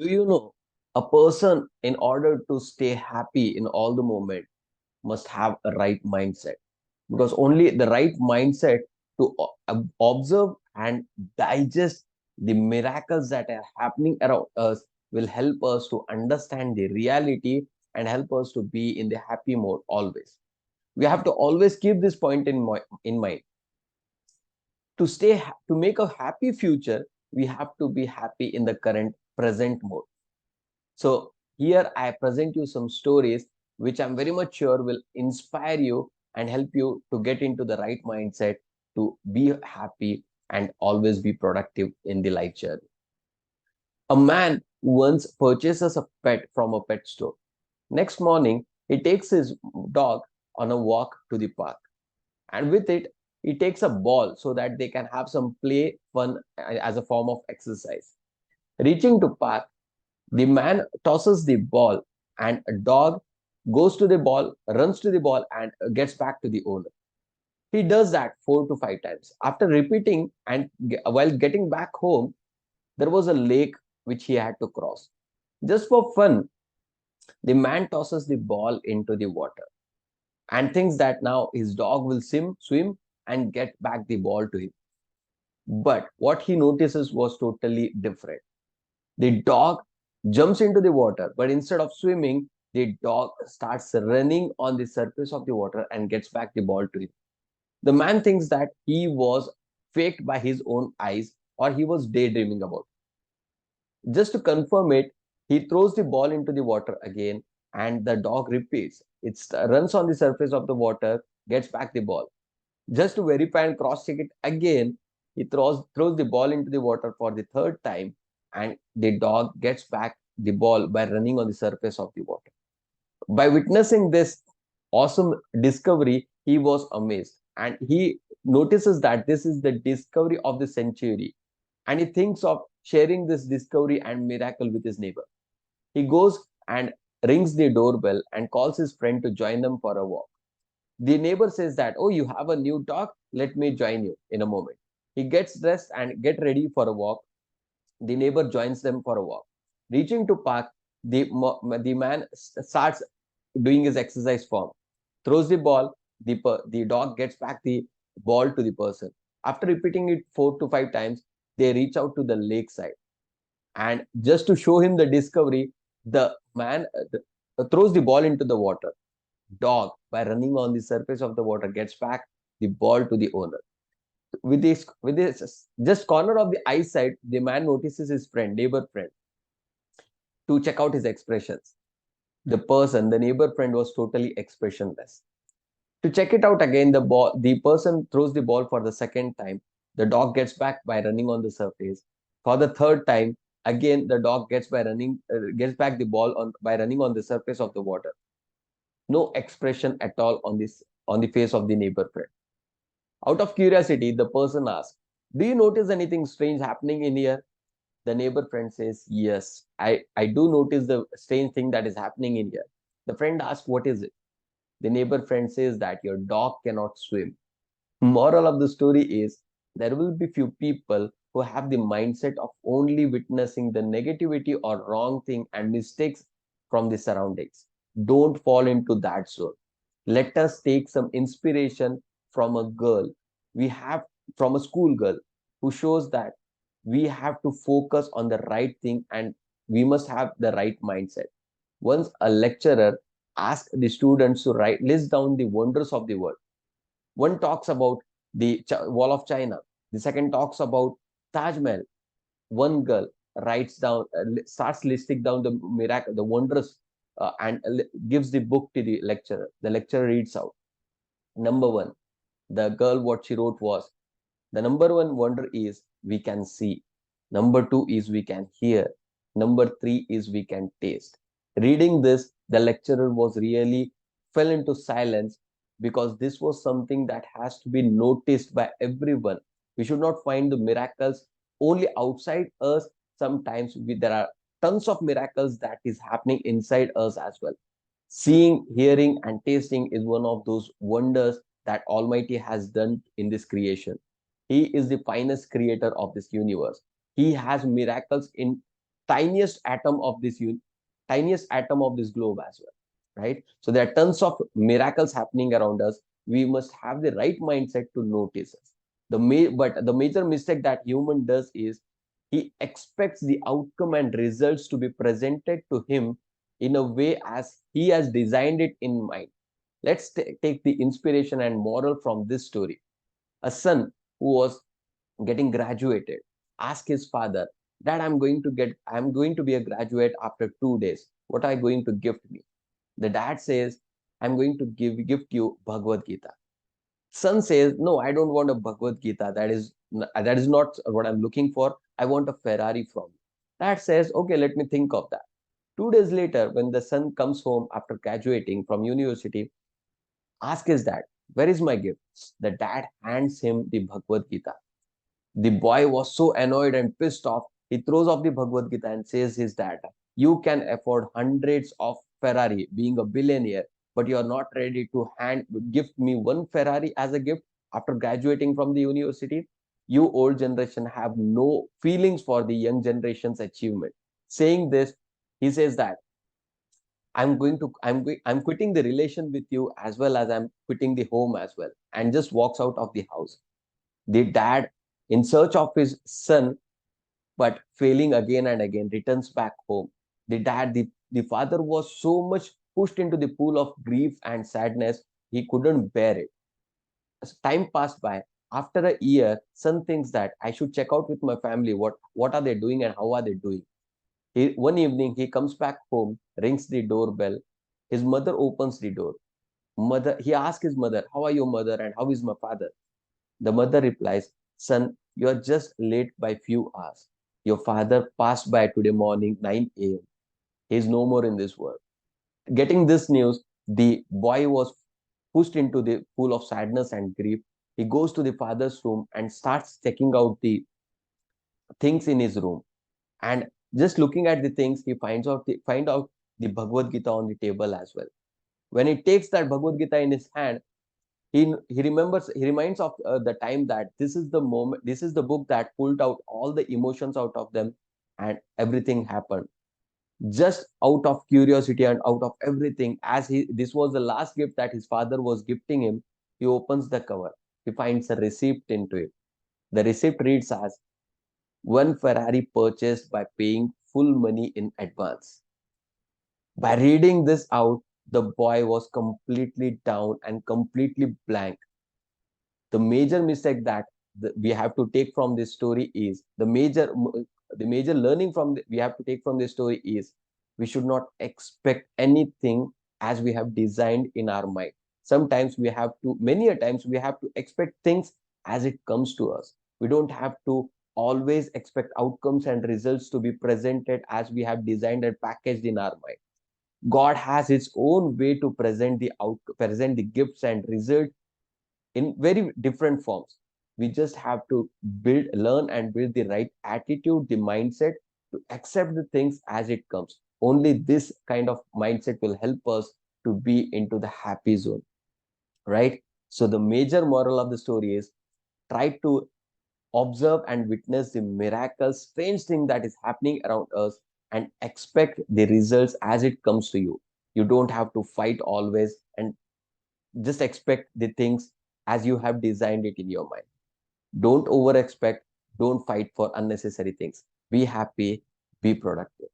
Do you know a person, in order to stay happy in all the moment, must have a right mindset? Because only the right mindset to observe and digest the miracles that are happening around us will help us to understand the reality and help us to be in the happy mode always. We have to always keep this point in mind. To make a happy future, we have to be happy in the current present mode. So here I present you some stories which I'm very much sure will inspire you and help you to get into the right mindset to be happy and always be productive in the life journey. A man once purchases a pet from a pet store. Next morning, he takes his dog on a walk to the park, and with it, he takes a ball so that they can have some play fun as a form of exercise. Reaching to park, the man tosses the ball, and a dog goes to the ball, runs to the ball, and gets back to the owner. He does that 4 to 5 times. After repeating and while getting back home, there was a lake which he had to cross. Just for fun, the man tosses the ball into the water and thinks that now his dog will swim and get back the ball to him. But what he notices was totally different. The dog jumps into the water, but instead of swimming, the dog starts running on the surface of the water and gets back the ball to him. The man thinks that he was faked by his own eyes or he was daydreaming about it. Just to confirm it, he throws the ball into the water again and the dog repeats. It runs on the surface of the water, gets back the ball. Just to verify and cross check it again, he throws the ball into the water for the third time, and the dog gets back the ball by running on the surface of the water. By witnessing this awesome discovery, he was amazed and he notices that this is the discovery of the century, and he thinks of sharing this discovery and miracle with his neighbor. He goes and rings the doorbell and calls his friend to join them for a walk. The neighbor says that, oh, you have a new dog? Let me join you in a moment. He gets dressed and get ready for a walk. The neighbor joins them for a walk. Reaching to park, the man starts doing his exercise form, throws the ball, the dog gets back the ball to the person. After repeating it 4 to 5 times, they reach out to the lakeside. And just to show him the discovery, the man throws the ball into the water. Dog, by running on the surface of the water, gets back the ball to the owner. With this just corner of the eyesight, the man notices his friend, neighbor friend, to check out his expressions. The neighbor friend, was totally expressionless. To check it out again, the person throws the ball for the second time. The dog gets back by running on the surface. For the third time, again the dog gets back the ball on by running on the surface of the water. No expression at all on the face of the neighbor friend. Out of curiosity, the person asks, "Do you notice anything strange happening in here?" The neighbor friend says, "Yes, I do notice the strange thing that is happening in here." The friend asks, "What is it?" The neighbor friend says that your dog cannot swim. Moral of the story is, there will be few people who have the mindset of only witnessing the negativity or wrong thing and mistakes from the surroundings. Don't fall into that zone. Let us take some inspiration from a girl we have from a school girl who shows that we have to focus on the right thing and we must have the right mindset. Once a lecturer asked the students to list down the wonders of the world. One talks about the Wall of China. The second talks about Taj Mahal. One girl starts listing down the miracle, the wonders, and gives the book to the lecturer. The lecturer reads out. Number one, the girl, what she wrote was, the number one wonder is we can see. Number two is we can hear. Number three is we can taste. Reading this, the lecturer was really fell into silence because this was something that has to be noticed by everyone. We should not find the miracles only outside us. Sometimes there are tons of miracles that is happening inside us as well. Seeing, hearing, and tasting is one of those wonders that Almighty has done in this creation. He is the finest creator of this universe. He has miracles in tiniest atom of this tiniest atom of this globe as well, right? So there are tons of miracles happening around us. We must have the right mindset to notice it. But the major mistake that human does is he expects the outcome and results to be presented to him in a way as he has designed it in mind. Let's take the inspiration and moral from this story. A son who was getting graduated asked his father, Dad, I'm going to be a graduate after 2 days. What are you going to gift me? The dad says, I'm going to gift you Bhagavad Gita. Son says, no, I don't want a Bhagavad Gita. That is not what I'm looking for. I want a Ferrari from you. Dad says, okay, let me think of that. 2 days later, when the son comes home after graduating from university, ask his dad, where is my gift? The dad hands him the Bhagavad Gita. The boy was so annoyed and pissed off, he throws off the Bhagavad Gita and says his dad, you can afford hundreds of Ferrari being a billionaire, but you are not ready to gift me one Ferrari as a gift after graduating from the university. You old generation have no feelings for the young generation's achievement. Saying this, he says that I'm quitting the relation with you as well as I'm quitting the home as well, and just walks out of the house. The dad, in search of his son, but failing again and again, returns back home. The father was so much pushed into the pool of grief and sadness, he couldn't bear it. As time passed by, after a year, son thinks that I should check out with my family. What are they doing and how are they doing? One evening, he comes back home, rings the doorbell. His mother opens the door. He asks his mother, how are your mother and how is my father? The mother replies, son, you are just late by few hours. Your father passed by today morning 9 a.m. He is no more in this world. Getting this news, the boy was pushed into the pool of sadness and grief. He goes to the father's room and starts checking out the things in his room. And just looking at the things, he find out the Bhagavad Gita on the table as well. When he takes that Bhagavad Gita in his hand, he reminds of the time that this is the book that pulled out all the emotions out of them, and everything happened just out of curiosity and out of everything. As he this was the last gift that his father was gifting him, he opens the cover. He finds a receipt into it. The receipt reads as one Ferrari purchased by paying full money in advance. By reading this out, the boy was completely down and completely blank. The major mistake that we have to take from this story is the major learning we have to take from this story is we should not expect anything as we have designed in our mind. Sometimes many a times we have to expect things as it comes to us. We don't have to always expect outcomes and results to be presented as we have designed and packaged in our mind. God has his own way to present the gifts and results in very different forms. We just have to learn and build the right attitude, the mindset to accept the things as it comes. Only this kind of mindset will help us to be into the happy zone, right? So the major moral of the story is try to observe and witness the miraculous, strange thing that is happening around us and expect the results as it comes to you. You don't have to fight always, and just expect the things as you have designed it in your mind. Don't over expect, don't fight for unnecessary things. Be happy, be productive.